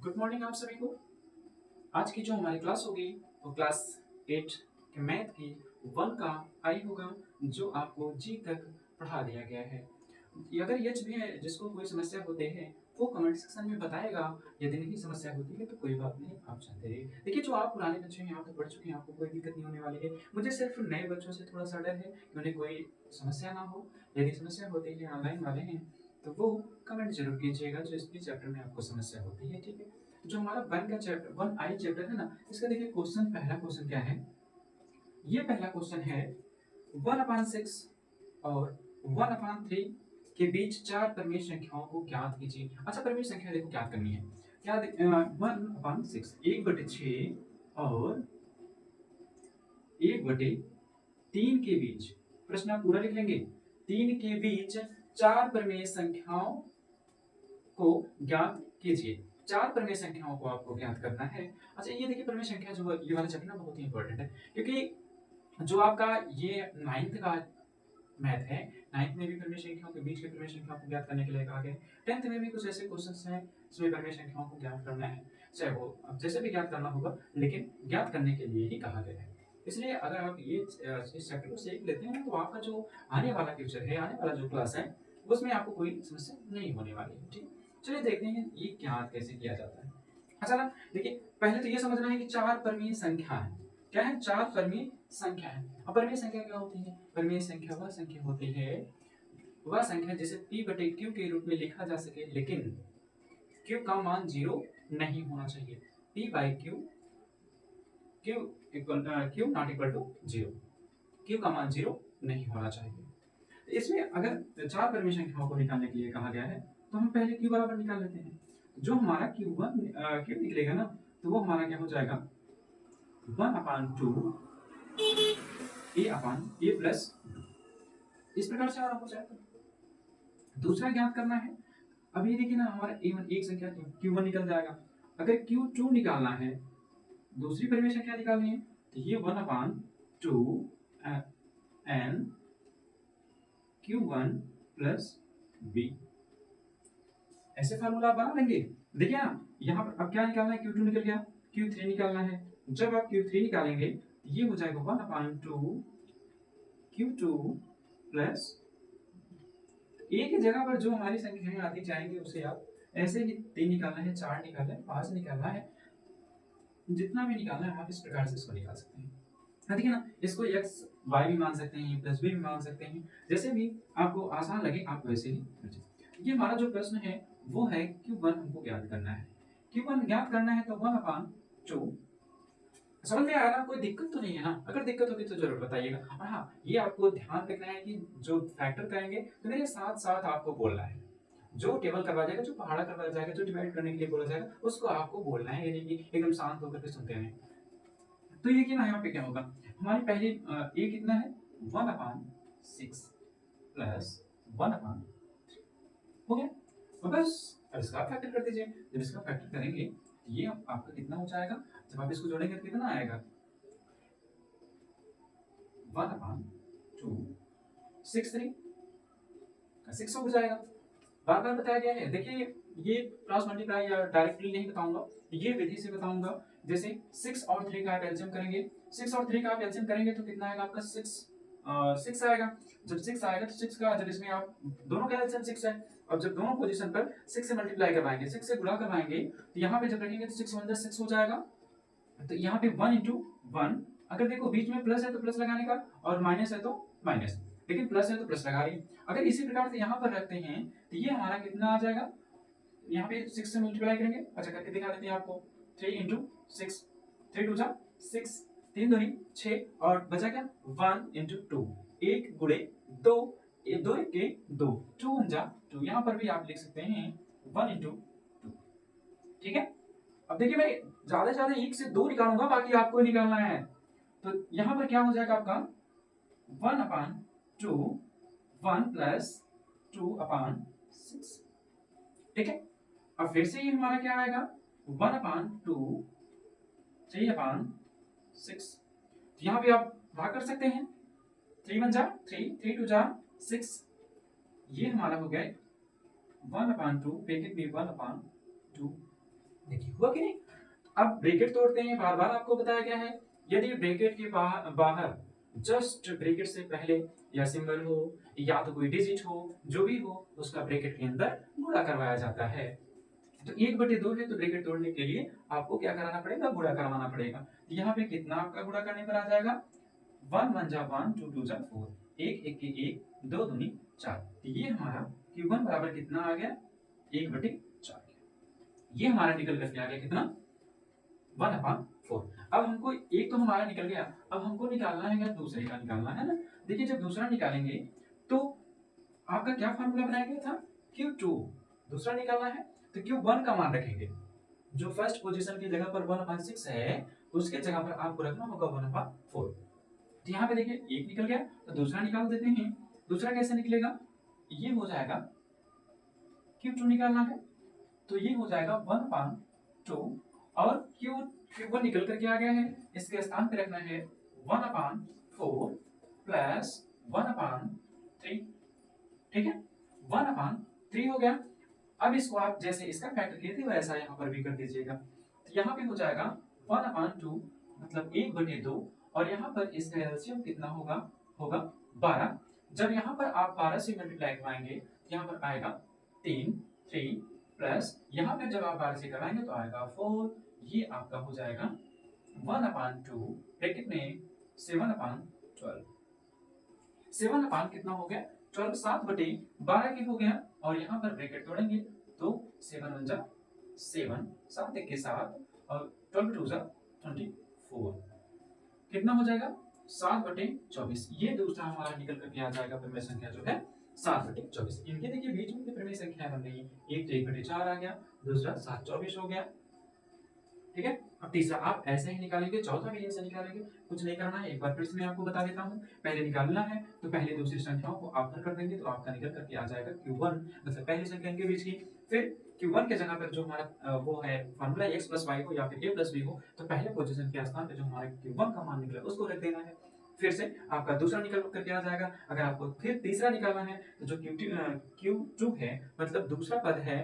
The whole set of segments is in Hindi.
गुड मॉर्निंग आप सभी को। आज की जो हमारी क्लास होगी वो क्लास 8 के मैथ की 1 का आई होगा, जो आपको जी तक पढ़ा दिया गया है। अगर यच भी है जिसको कोई समस्या होती है वो कमेंट सेक्शन में बताएगा। यदि नहीं समस्या होती है तो कोई बात नहीं, आप जानते रहिए। देखिए, जो आप पुराने बच्चे हैं आप तो पढ़ चुके हैं, आपको कोई दिक्कत नहीं होने वाली है। मुझे सिर्फ नए बच्चों से थोड़ा सा डर है कि उन्हें कोई समस्या ना हो। यदि समस्या होती है, ऑनलाइन वाले हैं, तो वो कमेंट जरूर कीजिएगा जो इस चैप्टर में आपको समस्या होती है। ठीक है, जो हमारा वन का चैप्टर 1 आई चैप्टर है ना, इसका देखिए क्वेश्चन, पहला क्वेश्चन क्या है। ये पहला क्वेश्चन है 1/6 और 1/3 के बीच चार परिमेय संख्याओं को ज्ञात कीजिए। अच्छा, परिमेय संख्या देखो ज्ञात करनी है। क्या 1/6 1/6 और 1/3 के बीच, प्रश्न आप पूरा लिख लेंगे। 3 के बीच चार परिमेय संख्याओं को ज्ञात कीजिए। चार परिमेय संख्याओं को आपको ज्ञात करना है। अच्छा, ये देखिए परिमेय संख्या जो ये वाला चैप्टर ना बहुत ही इंपॉर्टेंट है, क्योंकि जो आपका ये 9th का मैथ है, 9th में भी परिमेय संख्याओं के बीच के परिमेय संख्याओं को ज्ञात करने के लिए कहा गया है। 10th में भी कुछ ऐसे क्वेश्चंस हैं जिसमें परिमेय संख्याओं को ज्ञात करना है, चाहे वो अब जैसे भी ज्ञात करना होगा, लेकिन ज्ञात करने के लिए ही कहा गया है। इसलिए अगर आप ये इस चैप्टर को सीख लेते हैं तो आपका जो आने वाला फ्यूचर है, आने वाला जो क्लास है, उसमें आपको कोई समस्या नहीं होने वाली है। ठीक, चलिए देखते हैं ये ज्ञात कैसे किया जाता है। अच्छा ना, देखिए पहले तो ये समझना है कि चार परिमेय संख्या है। क्या है? चार परिमेय संख्या है। अब परिमेय संख्या क्या होती है? परिमेय संख्या वह संख्या होती है, वह संख्या जिसे p/q के रूप में लिखा जा सके, लेकिन q का मान 0 नहीं होना चाहिए। p/q, q not equal to 0, q का मान 0 नहीं होना चाहिए। इसमें अगर चार परिमेय संख्याओं को निकालने के लिए कहा गया है तो हम पहले q बराबर निकाल लेते हैं। जो हमारा q निकलेगा ना, तो वो हमारा क्या हो जाएगा, 1/2 a प्लस, इस प्रकार से हमारा हो जाएगा। दूसरा ज्ञात करना है। अब ये देखिए ना, हमारा a1 एक संख्या q1 निकल जाएगा। अगर q2 निकालना है, दूसरी परिमेय संख्या निकालनी है, तो ये 1/2 n q1 प्लस b, ऐसे फार्मूला आप बना लेंगे। देखिए ना, यहाँ पर अब क्या निकालना है, q2 निकल गया, q3 निकालना है। जब आप q3 निकालेंगे तो ये हो जाएगा 1/2 q2 प्लस, a की जगह पर जो हमारी संख्याएं आती जाएंगी उसे आप ऐसे ही 3 निकालना है, 4 निकालना है, 5 निकालना है, जितना भी निकालना है आप इस प्रकार से इसको निकाल सकते हैं। देखिए ना, इसको x y भी मान सकते हैं, प्लस b भी मान सकते हैं, जैसे भी आपको आसान लगे आप वैसे ही कीजिए। ये हमारा जो प्रश्न है वो है q1 हमको ज्ञात करना है। q1 ज्ञात करना है तो 1/2, समझ में आ रहा? कोई दिक्कत तो नहीं है ना? अगर दिक्कत होगी तो जरूर बताइएगा। और हाँ, ये आपको ध्यान रखना है कि जो फैक्टर करेंगे तो मेरे साथ साथ आपको बोलना है। जो टेबल करवाया जाएगा, जो पहाड़ा करवाया जाएगा, जो डिवाइड करने के लिए बोला जाएगा, उसको आपको बोलना है, यानी कि एकदम शांत होकर के सुनते हैं। तो ये कि ना, यहाँ पे क्या होगा, हमारी पहली ए कितना है, 1/6 प्लस 1/, हो गया। तो बस अब इसका फैक्टर कर दीजिए। जब इसका फैक्टर करेंगे तो ये आपका कितना हो जाएगा, जब आप इसको जोड़ेंगे तो कितना आएगा, 1/2 6 3 6 हो जाएगा। बार बार बताया गया है। देखिए, ये क्रॉस मल्टीप्लाई या डायरेक्टली नहीं बताऊंगा, ये विधि से बताऊंगा। जैसे 6 और 3 का आप एलसीएम करेंगे, 6 और 3 का आप एलसीएम करेंगे तो कितना आएगा आपका, 6 आएगा। जब 6 आएगा तो 6 का, जब इसमें आप दोनों का एलसीएम 6 है, अब जब दोनों पोजीशन पर 6 से मल्टीप्लाई करवाएंगे, 6 से गुणा करवाएंगे, तो यहाँ पे जब रखेंगे तो 6 1 6 हो जाएगा। तो यहाँ पे 1 × 1, अगर देखो बीच में प्लस है तो प्लस लगाने का, और माइनस है तो माइनस, लेकिन प्लस है तो प्लस लगा रही। अगर इसी प्रकार से यहाँ पर रखते हैं तो ये हमारा कितना आ जाएगा, यहाँ पे 6 से मल्टीप्लाई करेंगे। अच्छा, करके दिखा देते हैं आपको। 3 × 6, 3 2 6, 3 2 6, और बचा क्या, 1 × 2, 1 × 2, 2 1 के 2, 2 1 2, यहाँ पर भी आप लिख सकते हैं 1 × 2। ठीक है, अब देखिए मैं ज्यादा से ज्यादा 1 से 2 निकालूंगा, बाकी आपको ही निकालना है। तो यहाँ पर क्या हो जाएगा आपका, 1/2 1 प्लस 2/6। ठीक है, अब फिर से ये हमारा क्या आएगा, 1/2 3/6। तो यहाँ पे आप भाग कर सकते हैं, 3 1 3, 3 2 6, ये हमारा हो गया 1/2, ब्रैकेट में 1/2। देखिए हुआ कि नहीं। अब ब्रैकेट तोड़ते हैं, बार बार आपको बताया गया है, यदि ब्रैकेट के बाहर जस्ट ब्रैकेट से पहले या सिंबल हो या तो कोई डिजिट हो, जो भी हो उसका ब्रैकेट के अंदर गुणा करवाया जाता है। तो 1/2 है, तो ब्रैकेट तोड़ने के लिए आपको क्या कराना पड़ेगा, गुणा करवाना पड़ेगा। तो यहाँ पे कितना आपका गुणा करने पर आ जाएगा, 1 1 जा 1, 2 2 जा 4, 1 1 की 1, 2 दूनी 4। तो ये हमारा Q1 बराबर कितना आ गया, 1/4। ये हमारा निकल करके आ गया कितना, 1/4। अब हमको एक तो हमारा निकल गया, अब हमको निकालना है क्या, दूसरे का निकालना है ना। देखिए जब दूसरा निकालेंगे तो आपका क्या फार्मूला बनाया गया था, Q2 दूसरा निकालना है, तो Q1 का मान रखेंगे, जो फर्स्ट पोजीशन की जगह पर 1/6 है उसके जगह पर आपको रखना होगा 1/4। तो यहाँ पे देखिए एक निकल गया, तो दूसरा निकाल देते हैं। दूसरा कैसे निकलेगा, ये हो जाएगा, Q2 निकालना है तो ये हो जाएगा 1/2, और Q1 निकल करके आ गया है, इसके स्थान पे रखना है 1/4 प्लस 1/3। ठीक है, 1/3 हो गया। अब इसको आप जैसे इसका फैक्टर किए थे वैसा यहाँ पर भी कर दीजिएगा। तो यहाँ पे हो जाएगा 1/2 मतलब 1/2, और यहाँ पर इसका एलसीएम कितना होगा, होगा 12। जब यहाँ पर आप 12 से मल्टीप्लाई करवाएंगे यहाँ पर आएगा 3 प्लस यहाँ पे जब आप 12 से कराएंगे तो आएगा 4। ये आपका हो जाएगा 1/2 ब्रैकेट में 7/12। 7 अपान कितना हो गया, 12, 7/12 के हो गया, और यहाँ पर ब्रैकेट तोड़ेंगे तो 7 1 जा 7, 7 1 के 7, और 12 2 जा 24। कितना हो जाएगा, 7/24। ये दूसरा हमारा निकल करके आ जाएगा परिमेय संख्या जो है 7/24। इनके देखिए बीच में परिमेय संख्या बन रही है, एक तो 1/4 आ गया, दूसरा 7/24 हो गया। ठीक है, अब तीसरा आप ऐसे ही निकालेंगे, चौथा भी ऐसे निकालेंगे, कुछ नहीं करना है। एक बार फिर से मैं आपको बता देता हूँ, पहले निकालना है तो पहले दूसरी संख्याओं को आप हल कर देंगे तो आपका निकल करके आ जाएगा Q1, मतलब पहली संख्या के बीच की। फिर Q1 के जगह पर जो हमारा वो है फॉर्मूला x + y हो या फिर a + b हो, तो पहले पोजीशन के स्थान पे जो हमारा Q1 का मान निकला उसको रख देना है। फिर से आपका दूसरा निकल करके आ जाएगा। अगर आपको फिर तीसरा निकालना है तो जो Q2 है, मतलब दूसरा पद है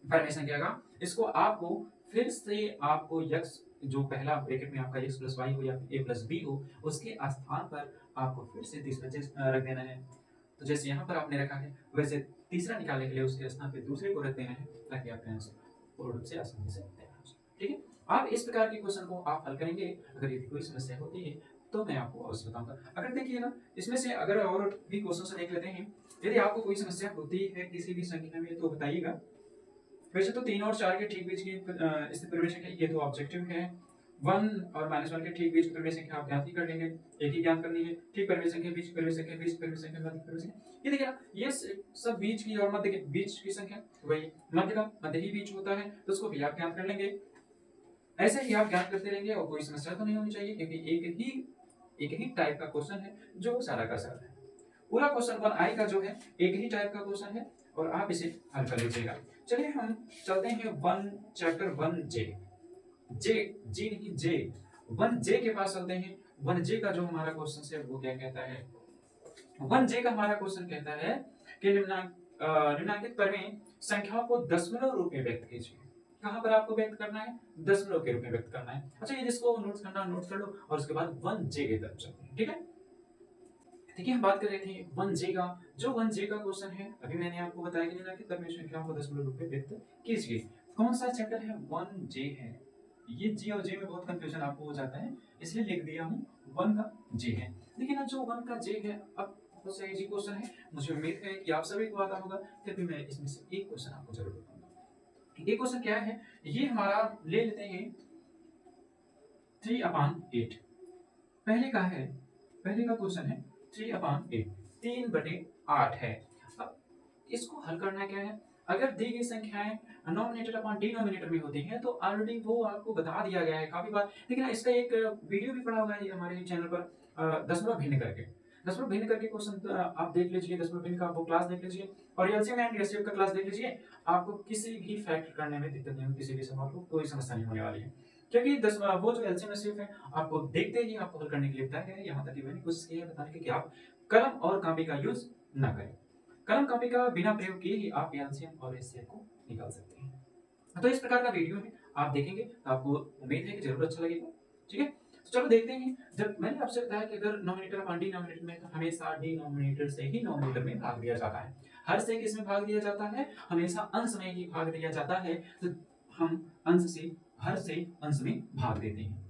परिमेय संख्या का, इसको आपको फिर से आपको x जो पहला ब्रैकेट में आपका x + y हो या a + b हो, उसके स्थान पर आपको फिर से तीसरा चीज रख देना है। तो जैसे यहाँ पर आपने रखा है वैसे तीसरा निकालने के लिए उसके स्थान पे दूसरे को रख देना है, ताकि आपका आंसर पूर्ण रूप से आसानी से तैयार हो जाए। ठीक है, आप इस प्रकार के क्वेश्चन को आप हल करेंगे। अगर यदि कोई समस्या होती है तो मैं आपको अवश्य बताऊंगा। अगर देखिए ना, इसमें से अगर और भी क्वेश्चन देख लेते हैं, यदि आपको कोई समस्या होती है किसी भी संख्या में तो बताइएगा। वैसे तो 3 और 4 के ठीक बीच की स्थित परिमेय संख्या ये तो ऑब्जेक्टिव है। 1 और -1 के ठीक बीच की परिमेय संख्या आप ज्ञात ही कर लेंगे, एक ही ज्ञात करनी है। ठीक परिमेय संख्या, बीच परिमेय संख्या, बीच परिमेय संख्या, मध्य परिमेय संख्या, ये देखिए ना, ये सब बीच की और मध्य के बीच की संख्या, वही मध्य का मध्य ही बीच होता है, तो उसको भी आप ज्ञात कर लेंगे। ऐसे ही आप ज्ञात करते रहेंगे और कोई समस्या तो नहीं होनी चाहिए, क्योंकि एक ही टाइप का क्वेश्चन है जो सारा का सारा है। पूरा क्वेश्चन 1i का जो है एक ही टाइप का क्वेश्चन है और आप इसे हल कर लीजिएगा। चलिए हम चलते हैं चैप्टर 1J, जी नहीं जे, 1J के पास चलते हैं। 1J का जो हमारा क्वेश्चन है वो क्या कहता है, 1J का हमारा क्वेश्चन कहता है कि निम्नलिखित परिमेय संख्याओं को दशमलव रूप में व्यक्त कीजिए। कहां पर आपको व्यक्त करना है, दशमलव के रूप में व्यक्त करना है। अच्छा, ये जिसको नोट करना नोट कर लो, और उसके बाद 1J की तरफ चलते हैं। ठीक है, देखिए हम बात कर रहे थे 1J का। जो 1J का क्वेश्चन है, अभी मैंने आपको बताया कि निम्नलिखित परिमेय संख्याओं को दशमलव रूप में व्यक्त कीजिए। कौन सा चैप्टर है, 1J है। ये G और J में बहुत कंफ्यूजन आपको हो जाता है, इसलिए लिख दिया हूँ 1 का J है। लेकिन ना जो 1 का J है, अब बहुत सा इजी क्वेश्चन है, मुझे उम्मीद है कि आप सभी को आता होगा, फिर भी मैं इसमें से एक क्वेश्चन आपको जरूर बताऊंगा। ये क्वेश्चन क्या है, ये हमारा ले लेते हैं 3/8। पहले का है, पहले का क्वेश्चन है 3/8, 3/8 है। अब इसको हल करना क्या है, अगर दी गई संख्याएं नॉमिनेटर अपॉन डिनोमिनेटर में होती हैं तो ऑलरेडी वो आपको बता दिया गया है काफी बार, लेकिन इसका एक वीडियो भी पड़ा हुआ है हमारे चैनल पर, दशमलव भिन्न करके। दशमलव भिन्न करके क्वेश्चन आप देख लीजिए, दशमलव भिन्न का वो क्लास देख लीजिए, और एलसीएम एंड एचसीएफ का क्लास देख लीजिए। आपको किसी भी फैक्टर करने में दिक्कत नहीं होगी, किसी भी सवाल को कोई समस्या नहीं होने वाली है, क्योंकि वो जो एलसीएम एचसीएफ है आपको देखते ही आपको हल करने के लिए बताया गया है। यहाँ तक कि मैंने कोशिश की है बताने की कि आप कलम और कॉपी का यूज ना करें। कलम कॉपी का बिना प्रयोग किए ही आप एलसीएम और एचसीएफ को निकाल सकते हैं। तो इस प्रकार का वीडियो है, आप देखेंगे तो आपको उम्मीद है कि जरूर अच्छा लगेगा। ठीक है, तो चलो देखते हैं। जब मैंने आपसे बताया कि अगर नॉमिनेटर और डिनोमिनेटर में, तो हमेशा डिनोमिनेटर से ही नॉमिनेटर में भाग दिया जाता है। हर से किसमें भाग दिया जाता है? हमेशा अंश में ही भाग दिया जाता है। तो हम अंश से, हर से अंश में भाग देते हैं।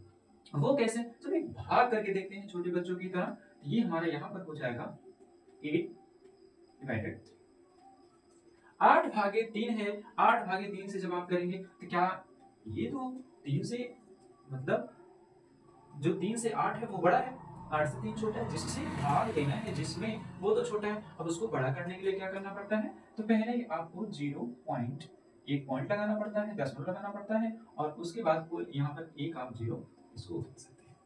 वो कैसे? जब एक भाग करके देखते हैं छोटे बच्चों की तरह। ये हमारा यहाँ पर हो जाएगा 8 डिवाइडेड 8 भागे 3 है। 8 भागे 3 से जब आप करेंगे तो क्या ये तो 3 से, मतलब जो 3 से 8 है वो बड़ा है, 8 से 3 छोटा है। जिससे भाग देना है, जिसमें वो तो छोटा है, अब उसको बड़ा करने के लिए क्या करना पड़ता है? तो पहले ही आपको 1 पॉइंट लगाना पड़ता है, दशमलव लगाना पड़ता है, और उसके बाद को यहाँ पर एक आप जीरो इसको उतार सकते हैं।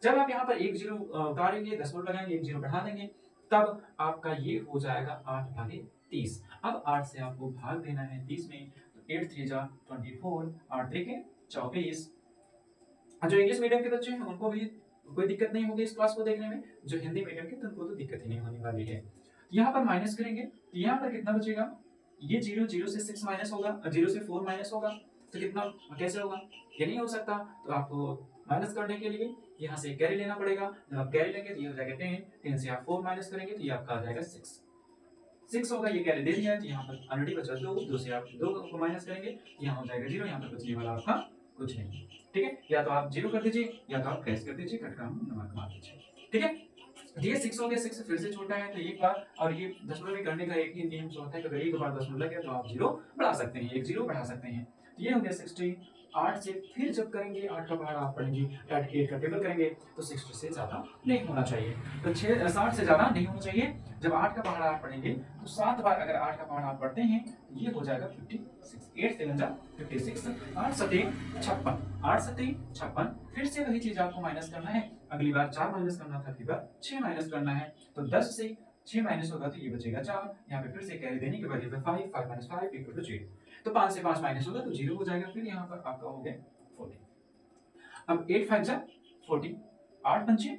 जब आप यहाँ पर एक जीरो उतारेंगे, दशमलव लगाएंगे, एक जीरो बढ़ा देंगे, तब आपका ये हो जाएगा 8 भागे 30। अब 8 से आपको भाग देना है 30 में, तो 8 3 जा 24, 8 3 24। जो इंग्लिश मीडियम के बच्चे हैं उनको भी कोई दिक्कत नहीं होगी इस क्लास को देखने में। जो हिंदी मीडियम के, तो उनको तो दिक्कत ही नहीं होने वाली है। यहाँ पर माइनस करेंगे तो यहाँ पर कितना बचेगा? ये 0 0 से 6 माइनस होगा, 0 से 4 माइनस होगा, तो कितना, कैसे होगा? ये नहीं हो सकता। तो आपको माइनस करने के लिए यहाँ से कैरी लेना पड़ेगा। जब आप कैरी लेंगे तो ये हो जाएगा 10, 10 से आप 4 माइनस करेंगे तो ये आपका आ जाएगा 6 होगा। ये कैरी दे दिया, तो यहाँ पर ऑलरेडी बचा 2 से आप 2 को माइनस करेंगे, यहाँ हो जाएगा 0, यहाँ पर बचने वाला आपका कुछ नहीं। ठीक है, या तो आप 0 कर दीजिए, या तो आप कैश कर दीजिए, कटका नंबर मार दीजिए। ठीक है, ये 6 हो गया, 6 फिर से छोटा है, तो एक बार, और ये दशमलव में करने का एक ही नियम होता है कि अगर एक बार दशमलव लग गया तो आप 0 बढ़ा सकते हैं, एक 0 बढ़ा सकते हैं। तो ये हो गया 60। 8 से फिर जब करेंगे, 8 का पहाड़ा आप पढ़ेंगे, 8 का टेबल करेंगे, तो 60 से ज्यादा नहीं होना चाहिए, तो 60 से ज्यादा नहीं होना चाहिए। जब 8 का पहाड़ा आप पढ़ेंगे तो 7 बार अगर 8 का पहाड़ा आप पढ़ते हैं तो ये हो जाएगा 56। 8 से 56, 8 7 56, 8 7 56। फिर से वही चीज आपको माइनस करना है। अगली बार 4 माइनस करना था, अगली बार 6 माइनस करना है। तो 10 से 6 माइनस होगा तो ये बचेगा 4। यहाँ पे फिर से कैरी देने के बाद ये 5, 5 माइनस 5 इक्वल टू 0। तो 5 से 5 माइनस होगा तो 0 हो जाएगा। फिर यहाँ पर आपका हो गया 40। अब 8 5 जा 40, 8 5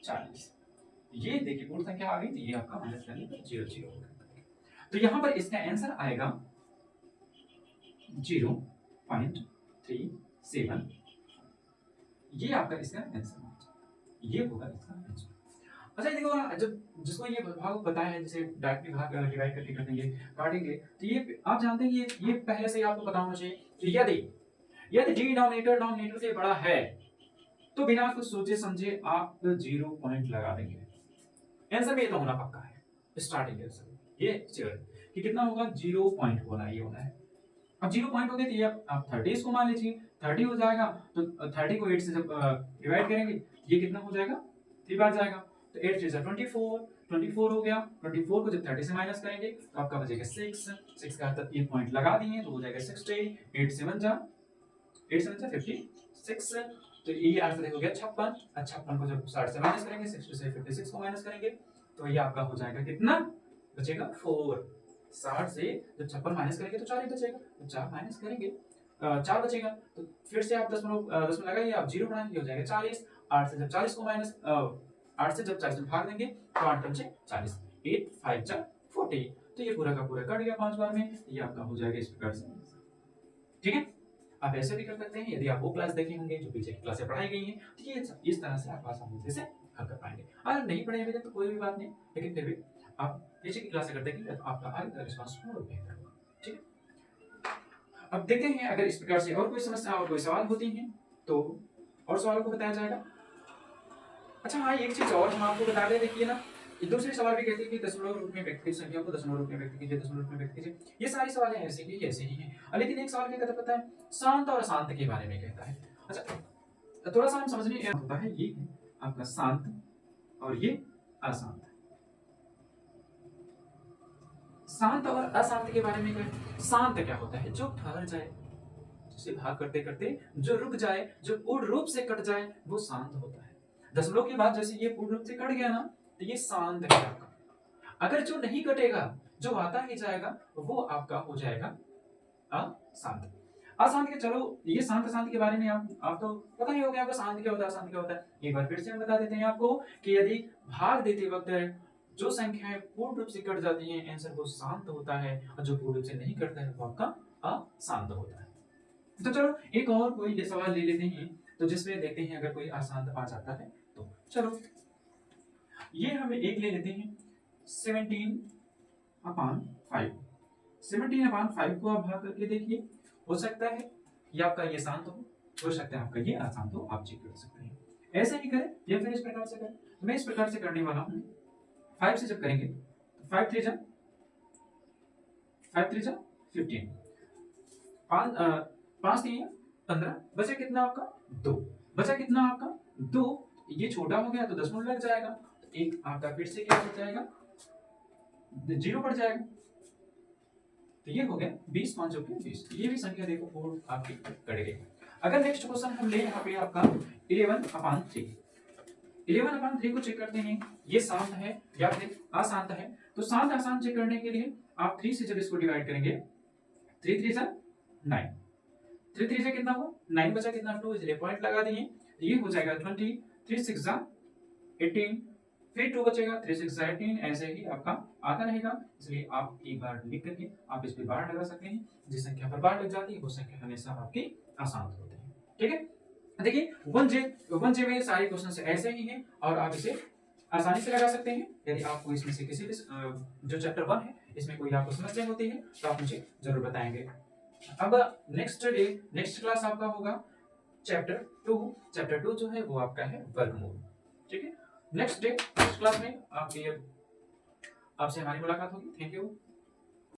40। ये देखिए पूर्ण संख्या आ गई, तो ये आपका माइनस करने पर 0 0 होगा। तो यहाँ पर इसका आंसर आएगा 0.37। ये आपका इसका आंसर, ये होगा इसका आंसर। अच्छा देखो, जब जिसको ये भाग बताया है, जैसे डायरेक्टली भाग डिवाइड करके कर देंगे, काटेंगे, तो ये आप जानते हैं ये पहले से ही आपको पता होना चाहिए कि यदि डिनोमिनेटर नॉमिनेटर से बड़ा है तो बिना कुछ सोचे समझे आप 0 पॉइंट लगा देंगे। आंसर में ये तो होना पक्का है, स्टार्टिंग आंसर ये श्योर कि कितना होगा, 0 पॉइंट होना, ये होना है। अब 0 पॉइंट हो गया तो ये आप 30 को मान लीजिए, 30 हो जाएगा। तो 30 को 8 से जब डिवाइड करेंगे ये कितना हो जाएगा, 3 बार जाएगा, तो 8 3 24, 24 हो गया। 24 को जब 30 से माइनस करेंगे तो आपका बचेगा 6 का अर्थ ये पॉइंट लगा दिए तो हो जाएगा 60। 8 7 जा 56, तो ये आंसर हो गया 56। 56 को जब 60 से माइनस करेंगे, 60 से 56 को माइनस करेंगे, तो ये आपका हो जाएगा कितना, बचेगा 4। 60 से जब 56 माइनस करेंगे तो 4 ही बचेगा, तो 4 माइनस करेंगे 4 बचेगा। तो फिर से आप दशमलव लगाइए, आप 0 बनाएंगे, हो जाएगा 40। 8 से जब 40 को माइनस 8 से जब 40 में भाग देंगे तो 8 5 40, 8 5 जा 40। तो ये पूरा का पूरा कट गया 5 बार में, ये आपका हो जाएगा इस प्रकार से। ठीक है, आप ऐसे भी कर सकते हैं। यदि आप वो क्लास देखे होंगे जो पीछे की क्लासें पढ़ाई गई हैं, तो ये इस तरह से आप आसानी से हल कर पाएंगे। अगर नहीं पढ़े हुए तो कोई भी बात नहीं, लेकिन फिर भी आप पीछे की क्लास अगर देखेंगे तो आपका आगे रिस्पॉन्स और बेहतर होगा। ठीक है, अब देखते हैं अगर इस प्रकार से और कोई समस्या और कोई सवाल होती हैं तो और सवालों को बताया जाएगा। अच्छा हाँ, एक चीज और हम आपको बता दें, देखिए ना, दूसरे सवाल भी कहते हैं कि दशमलव रूप में व्यक्त की संख्या को दशमलव रूप में व्यक्त कीजिए, दशमलव रूप में व्यक्त कीजिए। ये सारी सवाल ऐसे ही ऐसे ही हैं। लेकिन एक सवाल क्या कहता पता है, शांत और अशांत के बारे में कहता है। अच्छा थोड़ा सा हम समझने होता है, ये है आपका शांत और ये अशांत। शांत और अशांत के बारे में क्या है? शांत क्या होता है, जो ठहर जाए, जिसे भाग करते करते जो रुक जाए, जो पूर्ण रूप से कट जाए, वो शांत होता है। दशमलव के बाद जैसे ये पूर्ण रूप से कट गया ना, तो ये शांत है आपका। अगर जो नहीं कटेगा, जो आता ही जाएगा, वो आपका हो जाएगा अशांत। अशांत के, चलो ये शांत अशांत के बारे में आप तो पता ही हो गया आपको, शांत क्या होता है अशांत क्या होता है। एक बार फिर से हम बता देते हैं आपको कि यदि भाग देते वक्त जो संख्याएं पूर्ण रूप से कट जाती हैं, आंसर वो शांत होता है, और जो पूर्ण रूप से नहीं कटता है वो आपका अशांत होता है। तो चलो एक और कोई सवाल ले लेते हैं, तो जिसमें देखते हैं अगर कोई आसान आ जाता है तो। चलो ये हमें एक ले लेते हैं 17/5। 17/5 को आप भाग करके देखिए, हो सकता है ये आपका ये शांत हो सकता है आपका ये आसान हो, आप चेक कर सकते हैं। ऐसे ही करें या फिर इस प्रकार से करें, तो मैं इस प्रकार से करने वाला हूँ। 5 से जब करेंगे तो 5 3 15, 5 3 15, बचा कितना आपका 2, बचा कितना आपका 2। ये छोटा हो गया तो 10 मिनट लग जाएगा, तो एक आपका फिर से क्या हो जाएगा, 0 पड़ जाएगा। तो ये हो गया 20 5 के 20, ये भी संख्या देखो 4 आपकी कट गई। अगर नेक्स्ट क्वेश्चन हम ले यहाँ पे आपका 11/3, 11/3 को चेक करते हैं, ये शांत है या फिर अशांत है। तो शांत अशांत चेक करने के लिए आप 3 से जब इसको डिवाइड करेंगे, 3 3 9, 3 3 कितना हो 9, बचा कितना 2, इसलिए पॉइंट लगा दिए। ये हो जाएगा 20, 3 6 18, फिर 2 बचेगा, 3 6 18, ऐसे ही आपका आता रहेगा। इसलिए आप एक बार लिख करके आप इस पे बार लगा सकते हैं। जिस संख्या पर बार लग जाती है वो संख्या हमेशा आपकी आसान होती है। ठीक है, देखिए 1J में सारे क्वेश्चन ऐसे ही हैं और आप इसे आसानी से लगा सकते हैं। यदि आपको इसमें से किसी भी जो चैप्टर 1 है इसमें कोई आपको समस्या होती है तो आप मुझे जरूर बताएंगे। अब नेक्स्ट क्लास आपका होगा चैप्टर 2। चैप्टर 2 जो है वो आपका है वर्गमूल। ठीक है, नेक्स्ट क्लास में आपसे हमारी मुलाकात होगी। Thank you.